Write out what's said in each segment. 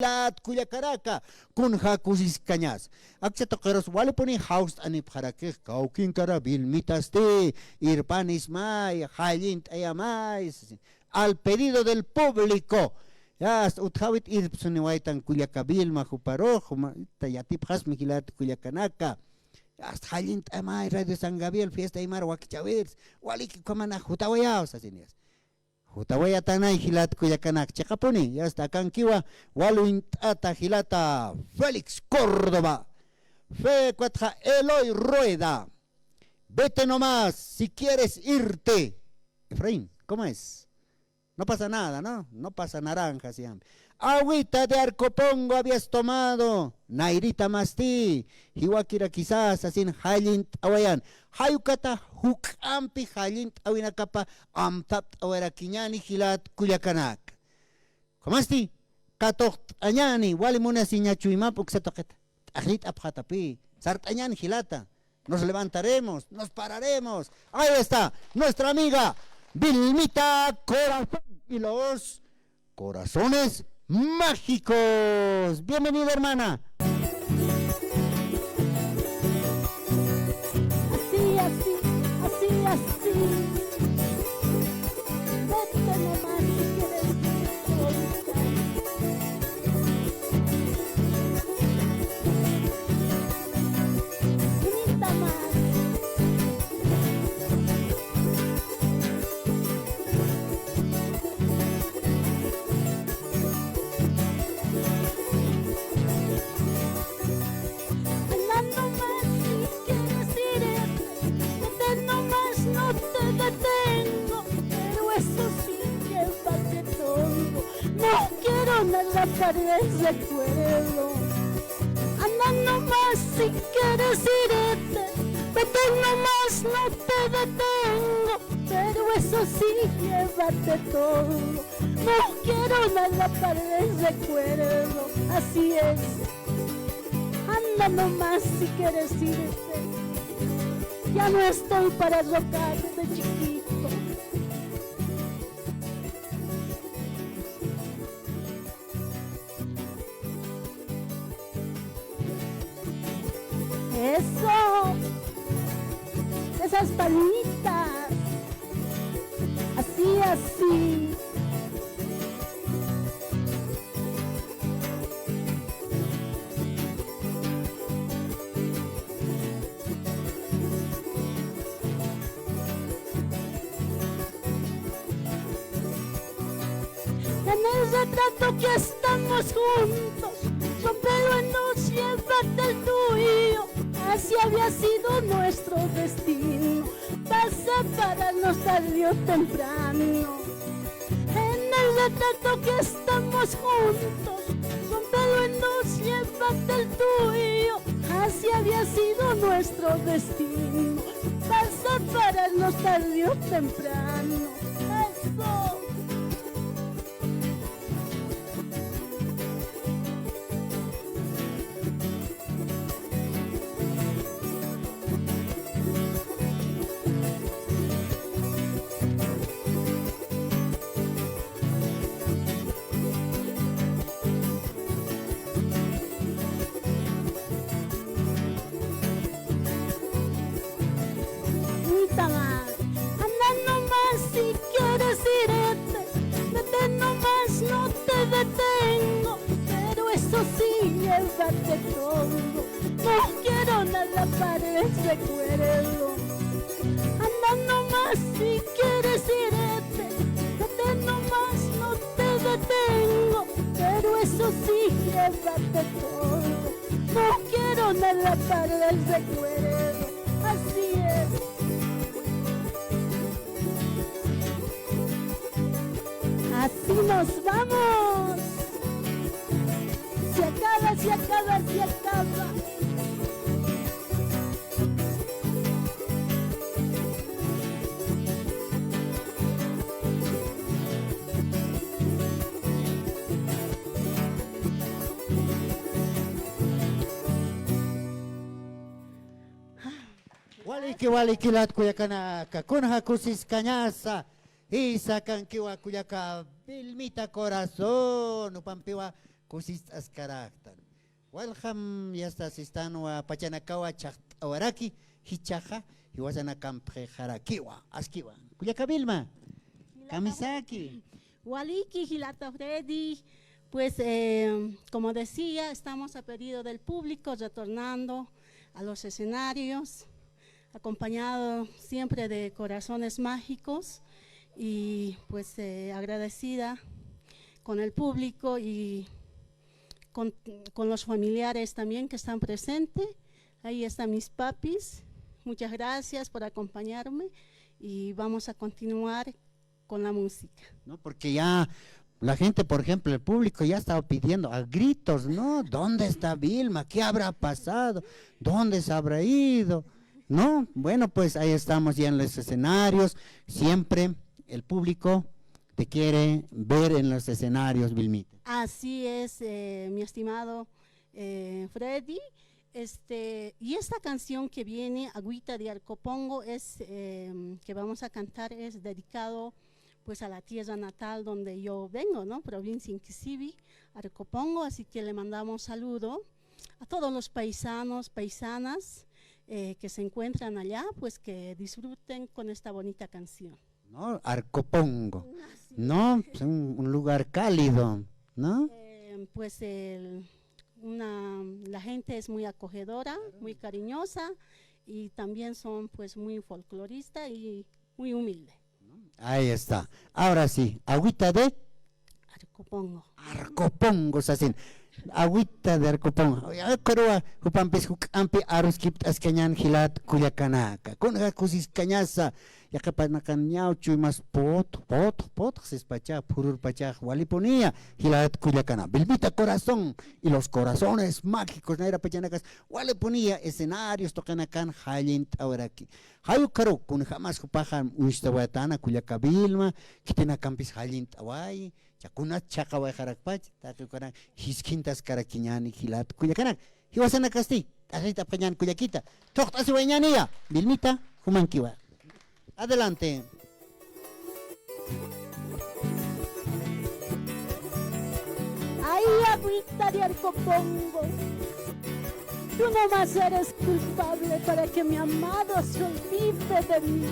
lat kuyakaraka kun hakusis cañas. Akseto keros wale poni house anip harake kaukin kara bilmitaste irpanis mai halint ayamais al pedido del público. Ya utjawit irpsuni waitan kuyakabil majuparo tayatip has mikilat kuyakanaka. Hasta halint ayamai radio San Gabriel fiesta aymar wakichavir waliki kamana hutawayaos asinias. Hutawaya tanay hilat kuyakanak chakapuni ya hasta kankiwa waluin ata hilata Félix Córdoba fe cuatja Eloy Rueda vete nomás si quieres irte Efraín, ¿cómo es? No pasa nada, ¿no? No pasa naranja siempre. Agüita de Arcopongo habías tomado. Nairita masti. Hiwakira quizás asin halint awayan. Hayukata hukampi halint awinakapa amtapt awera kiñani hilat kulyakanak. Komasti? Katokt anyani. Wali muna siñachuimapuk sa toket. Ahlit apjatapi. Sart anyani hilata. Nos levantaremos, nos pararemos. Ahí está, nuestra amiga Vilmita Corazón y los corazones mágicos. Bienvenida, hermana. Así, así, así, así. Vete nomás si quieres soltar. Grita más. Anda nomás si quieres irte. Vete nomás, no te detengo. Pero eso sí, llévate todo. No quiero nada para el recuerdo. Anda nomás si quieres irte. Vete nomás, no te detengo. Pero eso sí, llévate todo. No quiero nada para el recuerdo. Así es. Anda nomás si quieres irte. Ya no estoy para rogarte, chiquito. Eso. Esas palitas. Así, así. En el retrato que estamos juntos, rompelo en dos, llévate el tuyo. Así había sido nuestro destino, para separarnos tarde o temprano. En el retrato que estamos juntos, rompelo en dos, llévate el tuyo. Así había sido nuestro destino, para separarnos tarde o temprano. Eso. Anda nomás si quieres irte. Vete nomás, no te detengo. Pero eso sí, llévate todo. No quiero nada para el recuerdo. Anda nomás si quieres irte. Vete nomás, no te detengo. Pero eso sí, llévate todo. No quiero nada para el recuerdo. Así es. Así nos vamos. Se acaba, se acaba, se acaba. Waliki lat kuyakanaka kun hakusis cañasa. Isa kankiwa kuyaka Vilmita Corazón upampiwa kusis askaraqtan. Walham yastas istanwa pachanakawa chaqtawaraki hichaja hiwasanakampe jarakiwa askiwa. Kuyaka Vilma, Kamisaki. Waliki, Gilata Freddy, pues como decía, estamos a pedido del público retornando a los escenarios, acompañado siempre de corazones mágicos y pues agradecida con el público y con los familiares también que están presentes. Ahí están mis papis, muchas gracias por acompañarme y vamos a continuar con la música. ¿No? Porque ya la gente, por ejemplo, el público ya estaba pidiendo a gritos, ¿no? ¿Dónde está Vilma? ¿Qué habrá pasado? ¿Dónde se habrá ido? ¿No? Bueno, pues ahí estamos ya en los escenarios. Siempre el público te quiere ver en los escenarios, Vilmita. Así es, mi estimado Freddy. Y esta canción que viene, Agüita de Arcopongo, que vamos a cantar, es dedicado pues a la tierra natal donde yo vengo, ¿no? Provincia Inquisibi, Arcopongo, así que le mandamos saludo a todos los paisanos, paisanas que se encuentran allá, pues que disfruten con esta bonita canción. ¿No? Arcopongo, ¿no? Es un lugar cálido, ¿no? Pues la gente es muy acogedora, muy cariñosa y también son pues muy folclorista y muy humilde. Ahí está. Ahora sí, agüita de Arcopongo. Arcopongo, sasin. Agüita de Arcopongo. Pero hupampis hukampi aruskip ascañan gilat cuyacanaka. Con kusis cañaza. Ya que para nacañaucho y más pot, se espacha, purur pacha, waliponía, gilat cuyacana. Vilmita corazón y los corazones mágicos, naira pachanacas, waliponía, escenarios, tocanacan, halint ahora aquí. Hayu caro, con jamás hupajan, uistawatana, cuyaca Vilma, kitena campis halint away, chacuna chacaway jarakpach, takukaran, hisquintas caraquiñani, gilat cuyacana. Hiwasana casti, tarita pañan cuyaquita, tochtasi wañanía, Vilmita, humanquiwa. Adelante. Ay, agüita de Arcopongo, tú no más eres culpable para que mi amado se olvide de mí.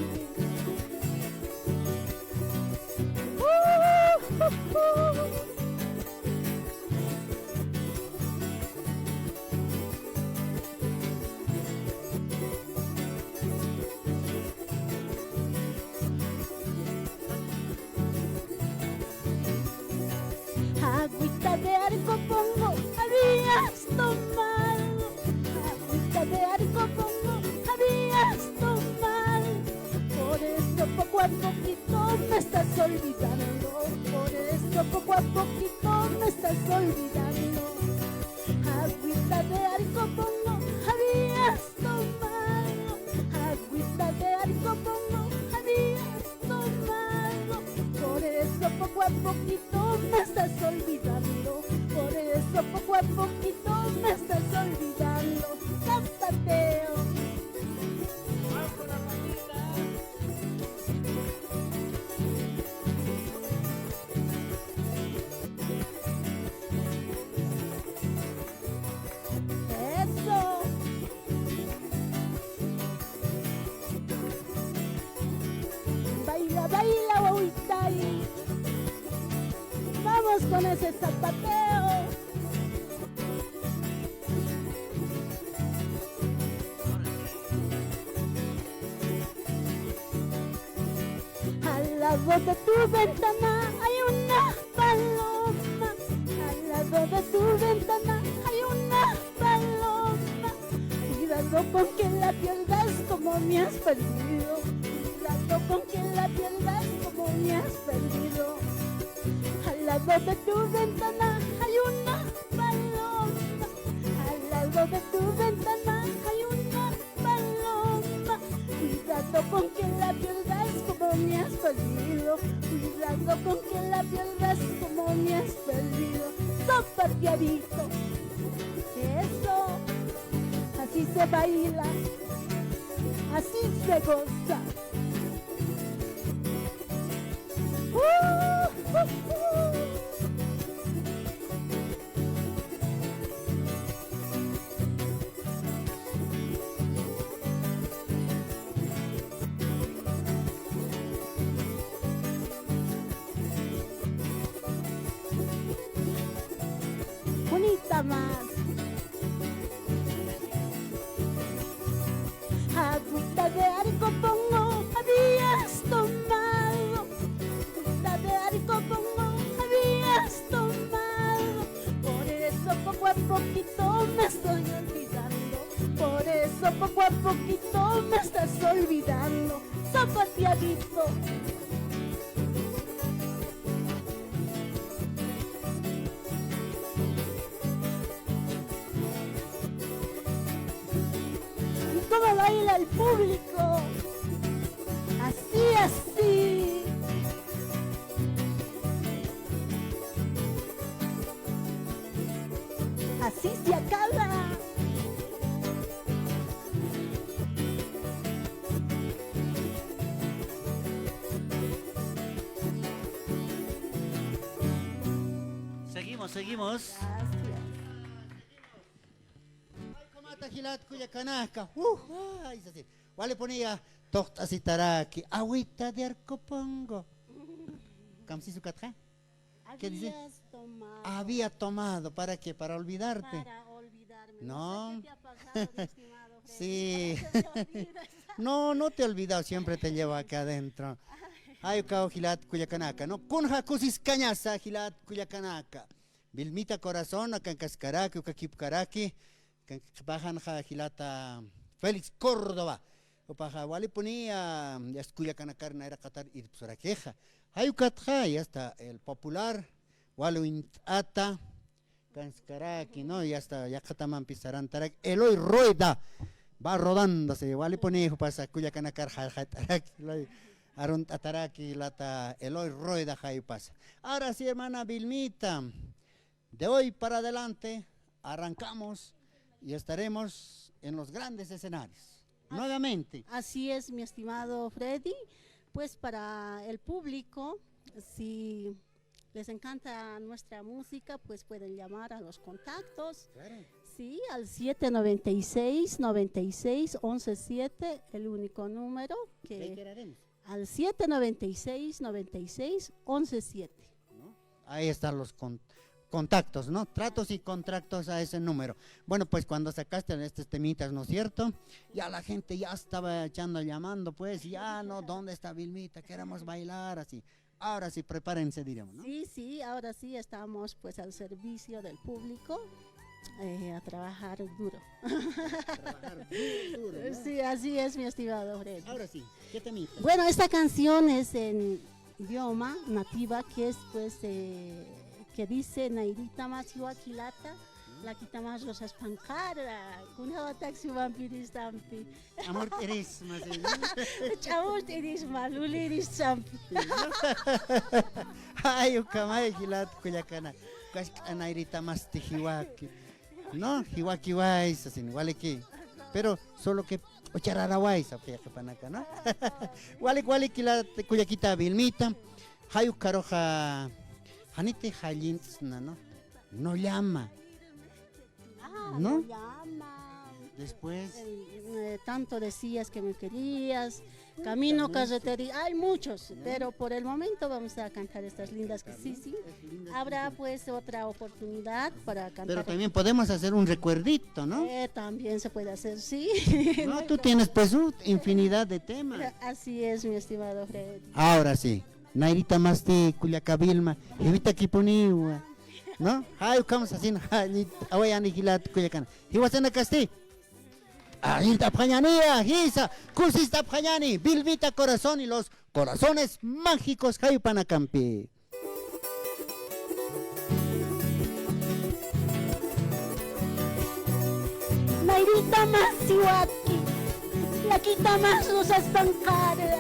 Agüita de Arcopongo, habías tomado. Agüita de Arcopongo, habías tomado. Por eso poco a poquito me estás olvidando. Por eso poco a poquito me estás olvidando. Agüita de Arcopongo, habías tomado. Agüita de Arcopongo, habías tomado. Por eso poco a poquito me estás olvidando. Por eso poco a poquito me estás olvidando. Zapateo. Eso. Baila, baila, Huahuitay. Vamos con ese zapateo. Al lado de tu ventana hay una paloma. Al lado de tu ventana hay una paloma. Cuidado con que la pierdas como me has perdido. Cuidado con que la pierdas como me has perdido. Al lado de tu ventana hay una paloma. Al lado de tu ventana hay una paloma. Cuidado con que la pierdas como me has perdido. Cuidado con que la pierdas como me has perdido. Zapateadito. Eso. Así se baila. Así se goza. Nairita más. Agüita de arco pongo, habías tomado. Agüita de arco pongo, habías tomado. Por eso poco a poquito me estoy olvidando. Por eso poco a poquito me estás olvidando. Zapateadito. ¿Y cómo baila el público? Así, así. Así se acaba. Seguimos. Gracias. Ay, comata gilat cuya canasca. Ay, es así. Vale ponía tortas y taraki, agüita de arcopongo. ¿Cómo se hizo? ¿Qué dice? Habías tomado. Había tomado, ¿para qué? Para olvidarte. Para olvidarme. No. No sé qué te ha pasado, mi estimado Freddy. Sí. Se me olvida. No, no te he olvidado, siempre te llevo acá adentro. Ay, cao gilat cuyacanaka, ¿no? Kunja kusis cañaza gilat cuyacanaka. Vilmita corazón, acá en Cascaraki, Ucaquipcaraki, bajan gilata Félix Córdoba. O paja, wali ponía, ya es cuyacanacarna era Qatar y Psuraqueja. Hay Ucatja, ya está el popular, wali ata, Cascaraki, ¿no? Ya está, ya Cataman Pizarán Tarak, Eloy Rueda. Va rodándose, wali ponía, pasa cuyacanacar, jajataraki, Arun Ataraki, lata Eloy Rueda, jai pasa. Ahora sí, hermana Vilmita. De hoy para adelante arrancamos y estaremos en los grandes escenarios. Nuevamente. Así es, mi estimado Freddy. Pues para el público, si les encanta nuestra música, pues pueden llamar a los contactos. Claro. Sí, al 796-96-117, el único número que... Reiteraremos, Al 796-96-117. ¿no? Ahí están los contactos, ¿no? Tratos y contratos a ese número. Bueno, pues cuando sacaste estos temitas, ¿no es cierto? Ya la gente ya estaba echando, llamando, pues, ya no, ¿dónde está Vilmita? Queremos bailar, así. Ahora sí, prepárense, diríamos, ¿no? Sí, sí, ahora sí estamos pues al servicio del público, a trabajar duro. Trabajar duro, ¿no? Sí, así es, mi estimado Freddy. Ahora sí, ¿qué temita? Bueno, esta canción es en idioma nativa, que es pues, que dice Nairita más Iwakilata, la quita más rosas pancara, kuna taxi vampiris tampi. Amor, eres más. Chavos, eres maluli, eres champi. Ay, ukamay, gilat, kuyakana. Anairita más tijiwaki. No, hiwaki wais, así, igual que. Pero solo que ocharara wais, que panaka, ¿no? Igual que la kuyakita Vilmita. Hayu karoja. Hanite halintz, ¿no? No llama. ¿No? Lo llama. Después. Tanto decías que me querías, camino, carretería, hay muchos, pero por el momento vamos a cantar estas lindas que sí, sí. Habrá pues otra oportunidad para cantar. Pero también podemos hacer un recuerdito, ¿no? También se puede hacer, sí. No, tú tienes pues infinidad de temas. Así es, mi estimado Fred. Ahora sí, Nairita Masti, Culiacabilma, Evita Kipuniwa, ¿no? Ay, vamos así, voy a aniquilar Culiacán. Y vas a Casti. Ahí Tapjañanía, Gisa, Cusis Tapjañani, Vilmita Corazón y los corazones mágicos Jaipanacampi. Nairita más Iwaki, la quita más rosas pancara,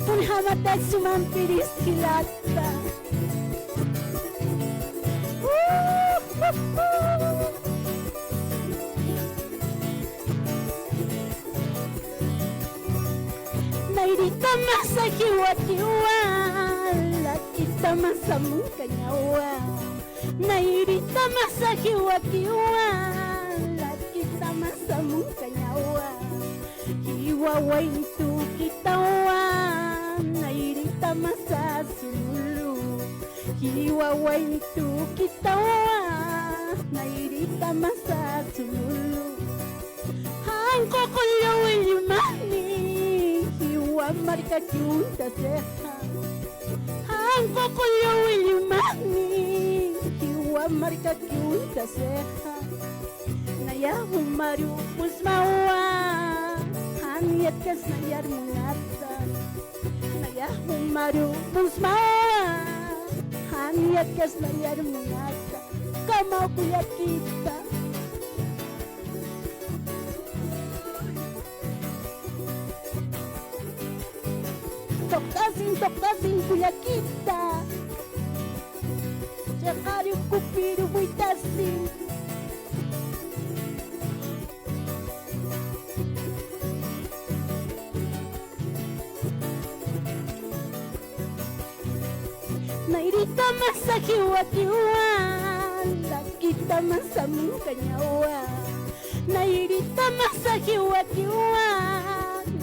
Punhamata Sumampiris Hilata. Nairita masa hiwakiwa, la kita masa mungkanyawa. Nairita masa hiwakiwa, la kita masa mungkanyawa. Hiwawa itu kitawa, nairita masa sululu. Hiwawa itu kitawa, nairita marca junta seja Hanko kuyo ilimani Hiwa marka junta seha Naya humaru musmawa Hanyat kas nayar mungata Naya humaru musmawa Hanyat kas nayar mungata Kamau kuya kita Tokasin kuya kita Cakari kupiru buitasin Nairita masakiwa-kiwa Lakita masamukanya-wa Nairita masakiwa-kiwa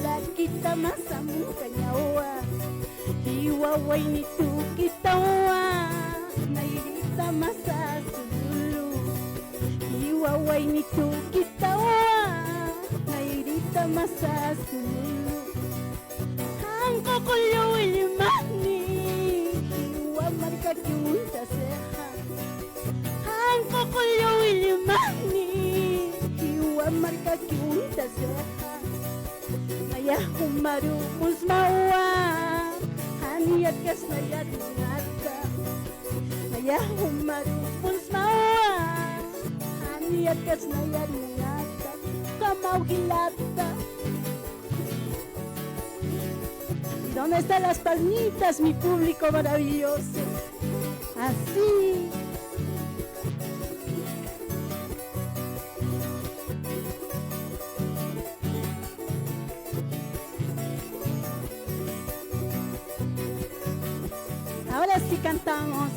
Lakita masamukanya-wa Hiwa waini tu kita-wa Nairita masasululu Hiwa waini tu kita-wa Nairita masasululu Hangko kuyo ilimani marca junta seha Hanko kuyo ilimani Hiwa marca junta seha Naya humaru musmawa Haniyat kas nayat mungata Naya humaru musmawa Haniyat kas nayat mungata Kamau hilata ¿Dónde están las palmitas, mi público maravilloso? Así. Ahora sí cantamos.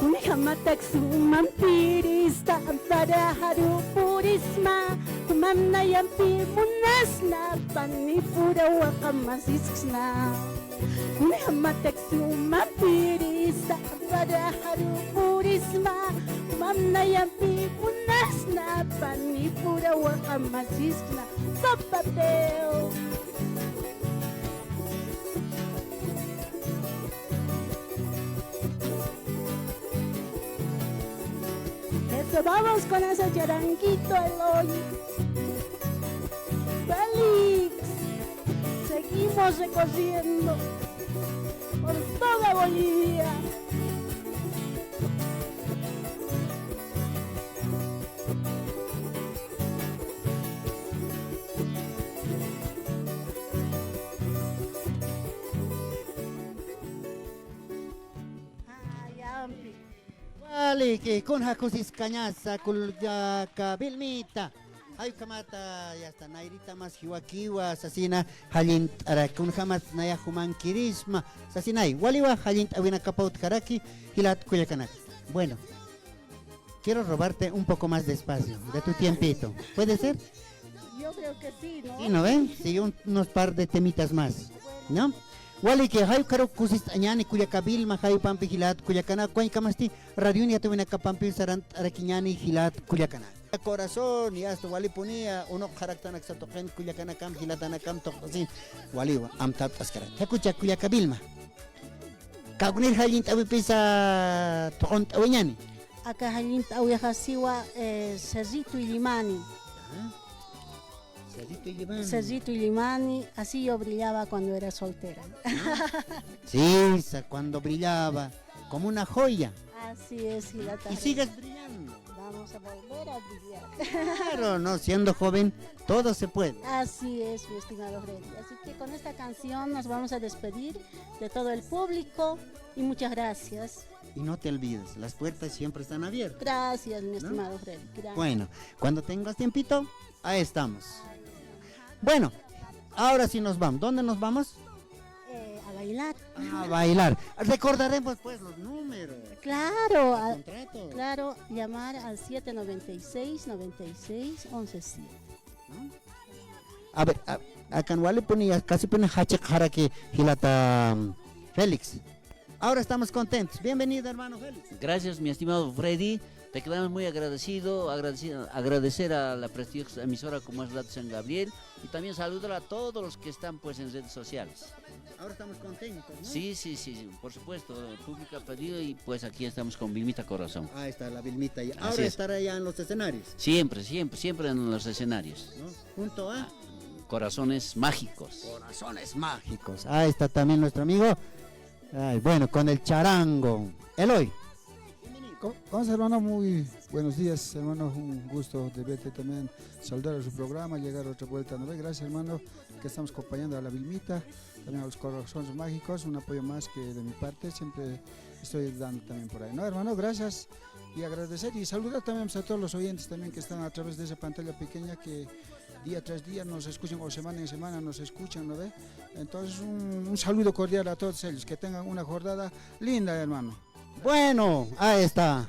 Unihamatak sumampirista para haru purisma Manayampi munasna panipura wakamasisna Unihamatak sumapirista para haru purisma Manayampi munasna panipura wakamasisna Zapateo Vamos con ese charanguito Eloy. Félix, seguimos recorriendo por toda Bolivia. Vale, que con jacusis cañaza, culya cabilmita. Ay, kamata, ya está, nairita más hiwakiwa, sasina, halint, arakun jamas, naya human kirisma, sasinay, waliwa, halint, awina kapaut karaki, hilat kuyakanak. Bueno, quiero robarte un poco más de espacio, de tu tiempito. ¿Puede ser? Yo creo que sí, ¿no? Sí, ¿no ven? Sí, unos par de temitas más, ¿no? Wali que hay caro kusis añani kuya kabilma hay pampi hilat kuyakana kuay kamasti radio ni atawina kapampi sarant arakiñani hilat kuyakana corazón y hasta wali ponía uno karaktanak sa token kuyakana kam hilatana kam toqsin wali amtat askara takucha kuyakabilma kagunir halin tawi pisa toqon tawiñani Acá halin tawi hasiwa Cerrito y Limani. Cerrito y Limani, así yo brillaba cuando era soltera. Sí, cuando brillaba, como una joya. Así es, y sigues brillando. Vamos a volver a brillar. Claro, no, siendo joven, todo se puede. Así es, mi estimado Freddy. Así que con esta canción nos vamos a despedir de todo el público y muchas gracias. Y no te olvides, las puertas siempre están abiertas. Gracias, mi estimado Freddy. Gracias. Bueno, cuando tengas tiempito, ahí estamos. Bueno, ahora sí nos vamos. ¿Dónde nos vamos? A bailar. A bailar. Recordaremos pues los números. Claro, Contratos. claro, llamar al 796 96 117. ¿No? A ver, acá no le ponía, casi pone hachek que hilata Félix. Ahora estamos contentos. Bienvenido, hermano Félix. Gracias, mi estimado Freddy. Te quedamos muy agradecer a la prestigiosa emisora como es Radio San Gabriel, Y también saludar a todos los que están pues en redes sociales. Ahora estamos contentos, ¿no? Sí, sí, sí, por supuesto, el público ha pedido y pues aquí estamos con Vilmita Corazón. Ahí está la Vilmita. Y Así ahora es. estará ya en los escenarios, Siempre, siempre, siempre en los escenarios. ¿no? Junto a Corazones mágicos. Corazones Mágicos. Ahí está también nuestro amigo. Ay, bueno, con el charango. Eloy. ¿Cómo estás, hermano? Muy buenos días, hermano. Un gusto de verte también, saludar a su programa, llegar a otra vuelta. ¿No ve? Gracias, hermano, que estamos acompañando a la Vilmita, también a los Corazones Mágicos, un apoyo más que de mi parte, siempre estoy dando también por ahí. ¿No, hermano? Gracias y agradecer y saludar también a todos los oyentes también que están a través de esa pantalla pequeña que día tras día nos escuchan o semana en semana nos escuchan, ¿no ve? Entonces un saludo cordial a todos ellos, que tengan una jornada linda, hermano. Bueno, ahí está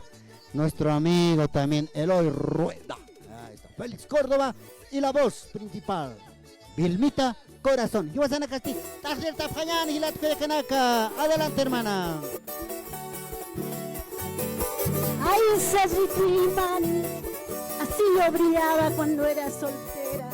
nuestro amigo también Eloy Rueda. Ahí está Félix Córdoba y la voz principal, Vilmita Corazón. Yo soy Ana Castillo. Adelante, hermana. Ay, Sajitimani, así yo brillaba cuando era soltera.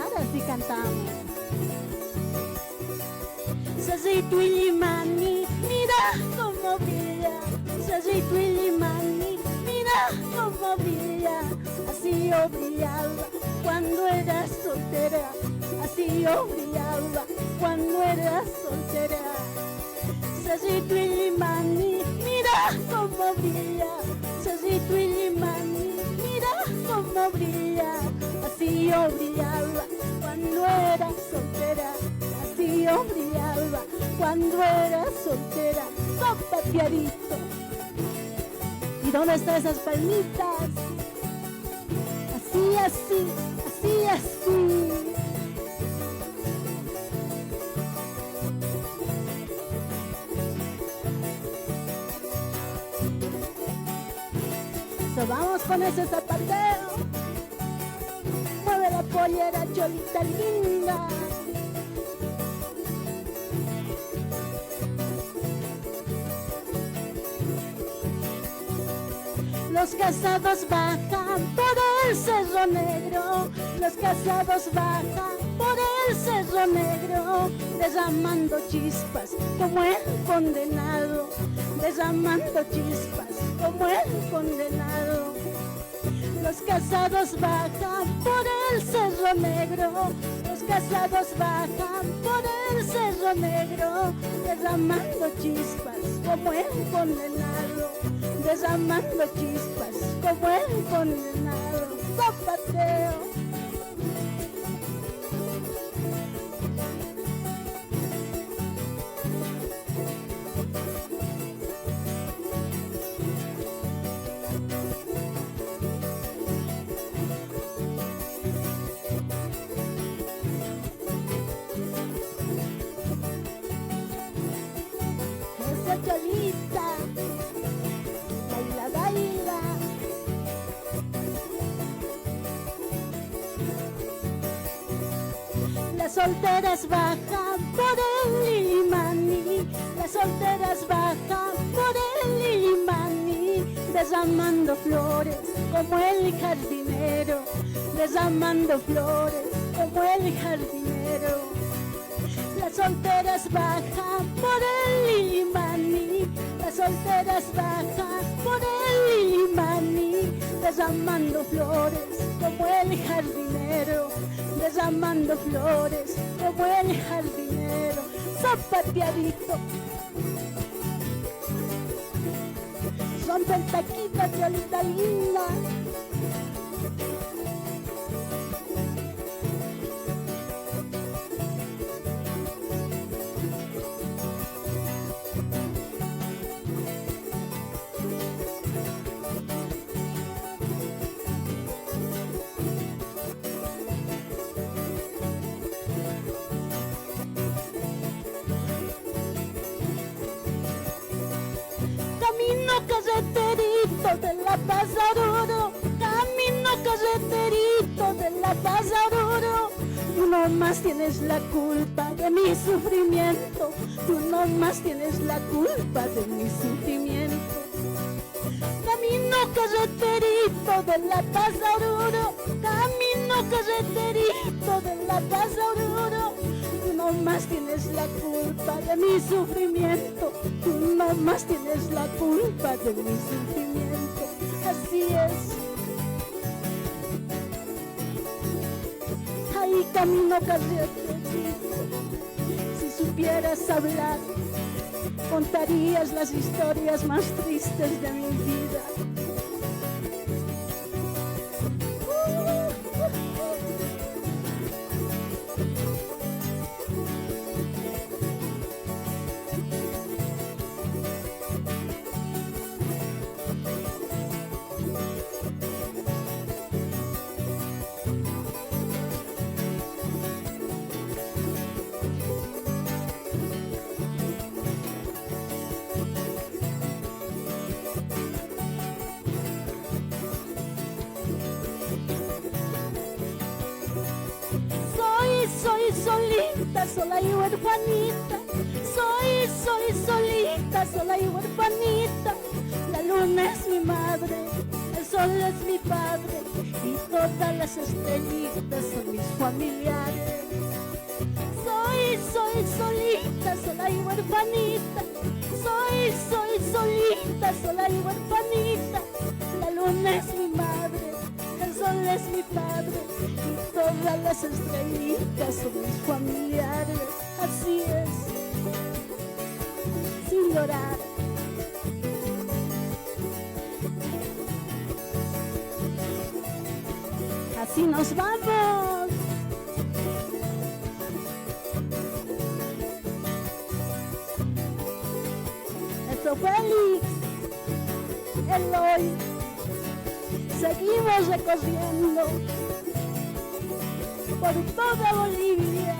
Ahora sí cantamos. Sajitimani, mira cómo brilla. Sajitimani, mira cómo brilla. Así yo brillaba cuando era soltera. Así yo brillaba cuando era soltera. Sajitimani, mira cómo brilla. Sajitimani, mira cómo brilla. Así yo brillaba cuando era soltera. Así yo brillaba cuando era soltera. Sopa piadito. ¿Y dónde están esas palmitas? Así, así, así, así. So, vamos con ese zapateo. Mueve la pollera, cholita linda. Los casados bajan por el Cerro Negro. Los casados bajan por el Cerro Negro, derramando chispas como el condenado, derramando chispas como el condenado. Los casados bajan por el Cerro Negro, los casados bajan por el Cerro Negro, derramando chispas como el condenado, derramando chispas como el condenado. Zapateo. Esa cholita, baila, baila. Las solteras bajan por el Limani, las solteras bajan por el Limani, derramando flores como el jardinero, derramando flores como el jardinero. Las solteras bajan por el Limani, las solteras bajan por el Limani, derramando flores como el jardinero, derramando flores como el jardinero. Zapateadito. Rompe el taquito, cholita linda. Camino carreterito de la Pasaduro, camino carreterito perito de la Paz Oruro. Tú no más tienes la culpa de mi sufrimiento. Tú no más tienes la culpa de mi sufrimiento. Camino carreterito de la Paz Oruro. Camino carreterito de la Paz Oruro. Tú no más tienes la culpa de mi sufrimiento. Tú no más tienes la culpa de mi sufrimiento. Así es. Ahí camino carreterito. Si supieras hablar, contarías las historias más tristes de mi vida. Soy solita, sola y huerfanita. Soy solita, sola y huerfanita. La luna es mi madre, el sol es mi padre y todas las estrellitas son mis familiares. Soy solita, sola y huerfanita. Soy solita, sola y huerfanita. La luna es mi madre, el sol es mi padre y todas las estrellitas son mis familiares. Así es, sin llorar. Así nos vamos. Nuestro Félix, Eloy. Seguimos recorriendo por toda Bolivia.